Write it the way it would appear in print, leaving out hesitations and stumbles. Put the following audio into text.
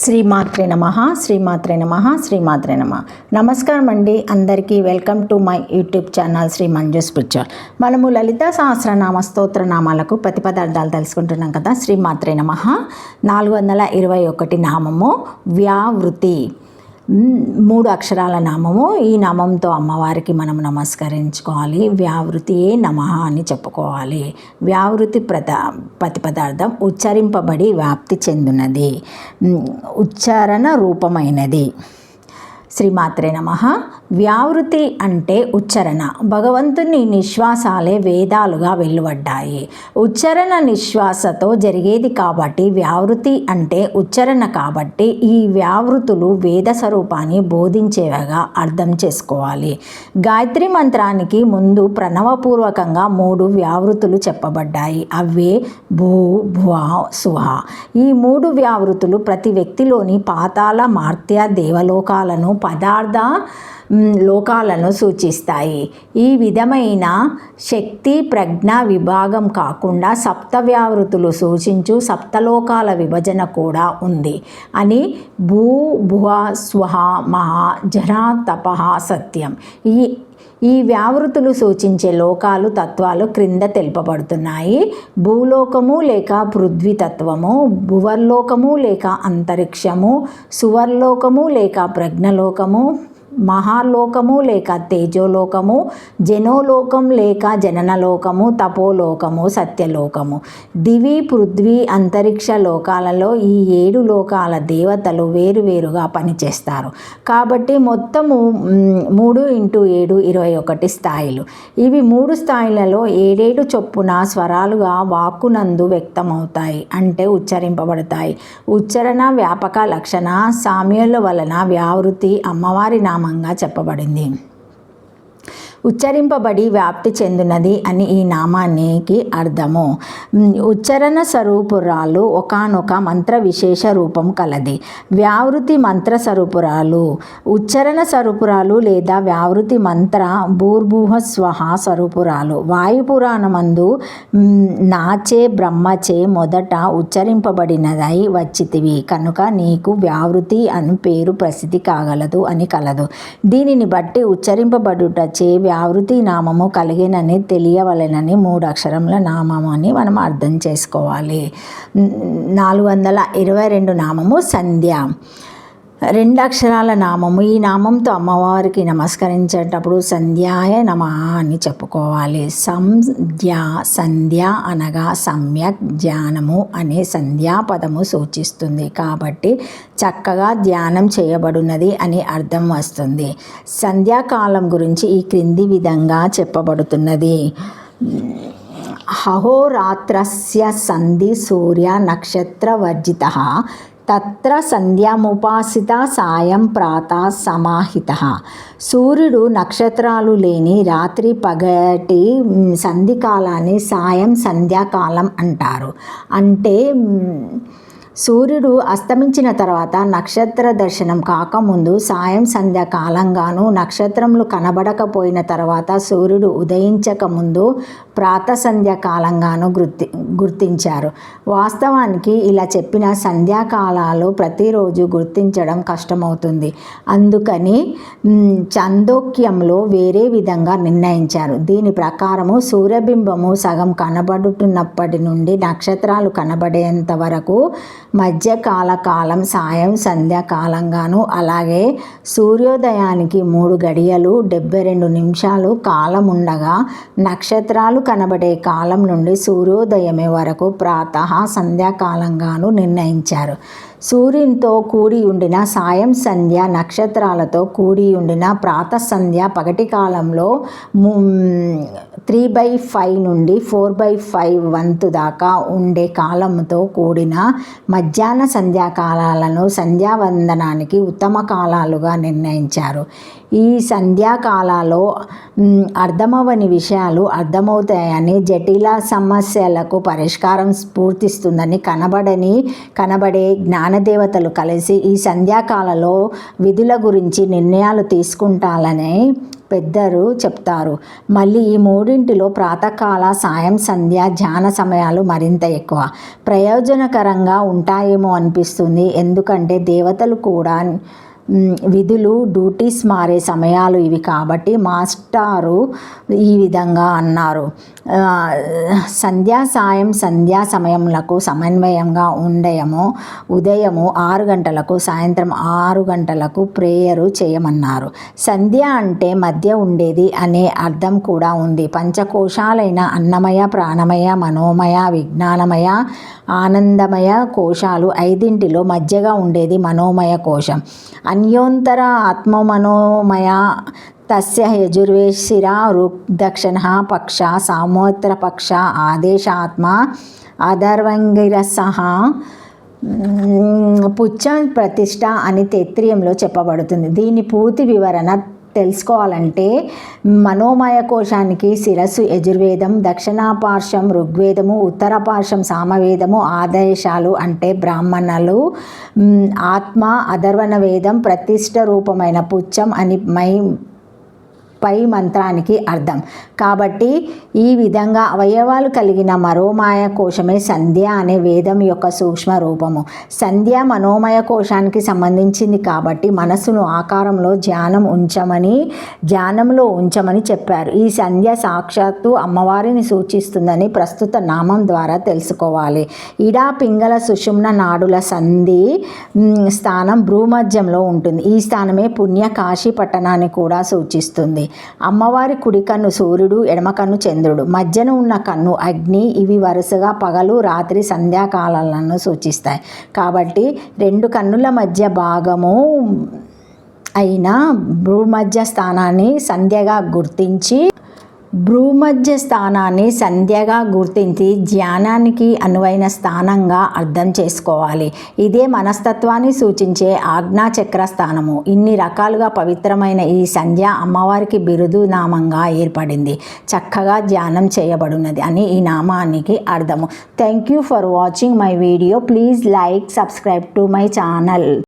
శ్రీమాత్రే నమః శ్రీమాత్రే నమః శ్రీమాత్రే నమః. నమస్కారం అండి అందరికీ. Welcome to my YouTube channel Shri Manju spiritual. మనము లలితా సహస్రనామ స్తోత్ర నామాలకు ప్రతిపదార్థాలు తెలుసుకుంటున్నాం కదా. శ్రీమాత్రే నమః 421 నామము వ్యావృతి, 3 అక్షరాల నామము. ఈ నామంతో అమ్మవారికి మనం నమస్కరించుకోవాలి. వ్యావృతియే నమః అని చెప్పుకోవాలి. వ్యావృతి ప్రతిపదార్థం ఉచ్చరింపబడి వ్యాప్తి చెందినది, ఉచ్చారణ రూపమైనది. శ్రీమాత్రే నమః. వ్యావృతి అంటే ఉచ్చరణ. భగవంతుని నిశ్వాసాలే వేదాలుగా వెలువడ్డాయి. ఉచ్చరణ నిశ్వాసతో జరిగేది కాబట్టి వ్యావృతి అంటే ఉచ్చరణ. కాబట్టి ఈ వ్యావృతులు వేద స్వరూపాన్ని బోధించేవిగా అర్థం చేసుకోవాలి. గాయత్రి మంత్రానికి ముందు ప్రణవపూర్వకంగా 3 వ్యావృతులు చెప్పబడ్డాయి. అవే భూ, భువ, సుహ. ఈ 3 వ్యావృతులు ప్రతి వ్యక్తిలోని పాతాళ, మార్త్య, దేవలోకాలను, పదార్థ లోకాలను సూచిస్తాయి. ఈ విధమైన శక్తి ప్రజ్ఞ విభాగం కాకుండా సప్తవ్యావృతులు సూచించు సప్తలోకాల విభజన కూడా ఉంది అని భూ, భువ, స్వహ, మహా, జర, తపః, సత్యం ఈ వ్యావృతులు సూచించే లోకాలు, తత్వాలు క్రింద తెలుపబడుతున్నాయి. భూలోకము లేక పృథ్వీతత్వము, భువర్లోకము లేక అంతరిక్షము, సువర్లోకము లేక ప్రజ్ఞలోకము, మహాలోకము లేక తేజోలోకము, జనోలోకం లేక జననలోకము, తపోలోకము, సత్యలోకము. దివి, పృథ్వీ, అంతరిక్ష లోకాలలో ఈ 7 లోకాల దేవతలు వేరువేరుగా పనిచేస్తారు. కాబట్టి మొత్తము 3 × 7 21 స్థాయిలు. ఇవి 3 స్థాయిలలో 7 చొప్పున స్వరాలుగా వాక్కునందు వ్యక్తమవుతాయి, అంటే ఉచ్చరింపబడతాయి. ఉచ్చరణ వ్యాపక లక్షణ సామ్యాల వలన వ్యావృతి అమ్మవారి నామంగా చెప్పబడింది. ఉచ్చరింపబడి వ్యాప్తి చెందినది అని ఈ నామానికి అర్థము. ఉచ్చరణ స్వరూపురాలు ఒకానొక మంత్ర విశేష రూపం కలది. వ్యావృతి మంత్ర స్వరూపురాలు. ఉచ్చరణ స్వరూపురాలు లేదా వ్యావృతి మంత్ర భూర్భువ స్వహ స్వరూపురాలు. వాయుపురాణమందు నాచే బ్రహ్మచే మొదట ఉచ్చరింపబడినదై వచ్చితివి కనుక నీకు వ్యావృతి అని పేరు ప్రసిద్ధి కాగలదు అని కలదు. దీనిని బట్టి ఉచ్చరింపబడుటచే వ్యావృతి నామము కలిగినని తెలియవలెనని 3 అక్షరముల నామము అని మనం అర్థం చేసుకోవాలి. 422 నామము సంధ్య, 2 అక్షరాల నామము. ఈ నామంతో అమ్మవారికి నమస్కరించేటప్పుడు సంధ్యాయ నమః అని చెప్పుకోవాలి. సంధ్య అనగా సమ్యక్ ధ్యానము అనే సంధ్యాపదము సూచిస్తుంది. కాబట్టి చక్కగా ధ్యానం చేయబడినది అని అర్థం వస్తుంది. సంధ్యాకాలం గురించి ఈ క్రింది విధంగా చెప్పబడుతున్నది. అహోరాత్రస్య సంధి సూర్య నక్షత్ర వర్జితః తత్ర సంధ్యాముపాసిత సాయం ప్రాతః సమాహితః. సూర్యుడు నక్షత్రాలు లేని రాత్రి పగటి సంధికాలాన్ని సాయం సంధ్యాకాలం అంటారు. అంటే సూర్యుడు అస్తమించిన తర్వాత నక్షత్ర దర్శనం కాకముందు సాయం సంధ్యాకాలంగాను, నక్షత్రములు కనబడకపోయిన తర్వాత సూర్యుడు ఉదయించకముందు ప్రాత సంధ్యాకాలంగాను గుర్తించారు. వాస్తవానికి ఇలా చెప్పిన సంధ్యాకాలాలు ప్రతిరోజు గుర్తించడం కష్టమవుతుంది. అందుకని చాందోక్యంలో వేరే విధంగా నిర్ణయించారు. దీని ప్రకారము సూర్యబింబము సగం కనబడుతున్నప్పటి నుండి నక్షత్రాలు కనబడేంత వరకు మధ్యకాల కాలం సాయం సంధ్యాకాలంగాను, అలాగే సూర్యోదయానికి 3 గడియలు 72 నిమిషాలు కాలం ఉండగా నక్షత్రాలు కనబడే కాలం నుండి సూర్యోదయమే వరకు ప్రాతః సంధ్యాకాలంగాను నిర్ణయించారు. సూర్యునితో కూడి ఉండిన సాయం సంధ్య, నక్షత్రాలతో కూడి ఉండిన ప్రాత సంధ్య పగటి కాలంలో 3/5 నుండి 4/5 వంతు దాకా ఉండే కాలంతో కూడిన మధ్యాహ్న సంధ్యాకాలాలను సంధ్యావందనానికి ఉత్తమ కాలాలుగా నిర్ణయించారు. ఈ సంధ్యాకాలాల్లో అర్థమవని విషయాలు అర్థమవుతాయని, జటిల సమస్యలకు పరిష్కారం స్ఫూర్తిస్తుందని కనబడే జ్ఞానదేవతలు కలిసి ఈ సంధ్యాకాలలో విధుల గురించి నిర్ణయాలు తీసుకుంటారని పెద్దలు చెప్తారు. మళ్ళీ ఈ మూడింటిలో ప్రాతకాల, సాయం సంధ్య, ధ్యాన సమయాలు మరింత ఎక్కువ ప్రయోజనకరంగా ఉంటాయేమో అనిపిస్తుంది. ఎందుకంటే దేవతలు కూడా విధులు, డ్యూటీస్ మారే సమయాలు ఇవి కాబట్టి మాస్టారు ఈ విధంగా అన్నారు. సాయం సంధ్యా సమయములకు సమన్వయంగా ఉదయము 6 గంటలకు, సాయంత్రం 6 గంటలకు ప్రేయరు చేయమన్నారు. సంధ్య అంటే మధ్య ఉండేది అనే అర్థం కూడా ఉంది. పంచకోశాలైన అన్నమయ, ప్రాణమయ, మనోమయ, విజ్ఞానమయ, ఆనందమయ కోశాలు 5ంటిలో మధ్యగా ఉండేది మనోమయ కోశం. అన్యోంతర ఆత్మమనోమయ తస్య యజుర్వేశిరా ఋక్ దక్షిణ పక్ష సామోత్తర పక్ష ఆదేశాత్మ అధర్వంగిరసః పుచ్చ ప్రతిష్ట అని తైత్రీయంలో చెప్పబడుతుంది. దీని పూర్తి వివరణ తెలుసుకోవాలంటే మనోమయ కోశానికి శిరస్సు యజుర్వేదం, దక్షిణాపార్శ్వం ఋగ్వేదము, ఉత్తరపార్శ్వం సామవేదము, ఆదేశాలు అంటే బ్రాహ్మణులు, ఆత్మ అధర్వణ వేదం, ప్రతిష్ట రూపమైన పుచ్చం అని పై మంత్రానికి అర్థం. కాబట్టి ఈ విధంగా అవయవాలు కలిగిన మనోమయ కోశమే సంధ్య అనే వేదం యొక్క సూక్ష్మ రూపము. సంధ్య మనోమయ కోశానికి సంబంధించింది కాబట్టి మనసును ఆకారంలో ధ్యానంలో ఉంచమని చెప్పారు. ఈ సంధ్య సాక్షాత్తు అమ్మవారిని సూచిస్తుందని ప్రస్తుత నామం ద్వారా తెలుసుకోవాలి. ఇడా పింగళ సుషుమ్న నాడుల సంధి స్థానం భ్రూమధ్యంలో ఉంటుంది. ఈ స్థానమే పుణ్య కాశీ పట్టణాన్ని కూడా సూచిస్తుంది. అమ్మవారి కుడి కన్ను సూర్యుడు, ఎడమ కన్ను చంద్రుడు, మధ్యన ఉన్న కన్ను అగ్ని. ఇవి వరుసగా పగలు, రాత్రి, సంధ్యాకాలాలను సూచిస్తాయి. కాబట్టి 2 కన్నుల మధ్య భాగము అయిన భూమధ్య స్థానాన్ని సంధ్యగా గుర్తించి ధ్యానానికి అనువైన స్థానంగా అర్థం చేసుకోవాలి. ఇదే మనస్తత్వాన్ని సూచించే ఆజ్ఞాచక్ర స్థానము. ఇన్ని రకాలుగా పవిత్రమైన ఈ సంధ్య అమ్మవారికి బిరుదు నామంగా ఏర్పడింది. చక్కగా ధ్యానం చేయబడినది అని ఈ నామానికి అర్థము. Thank you for watching my video. Please like, subscribe to my channel.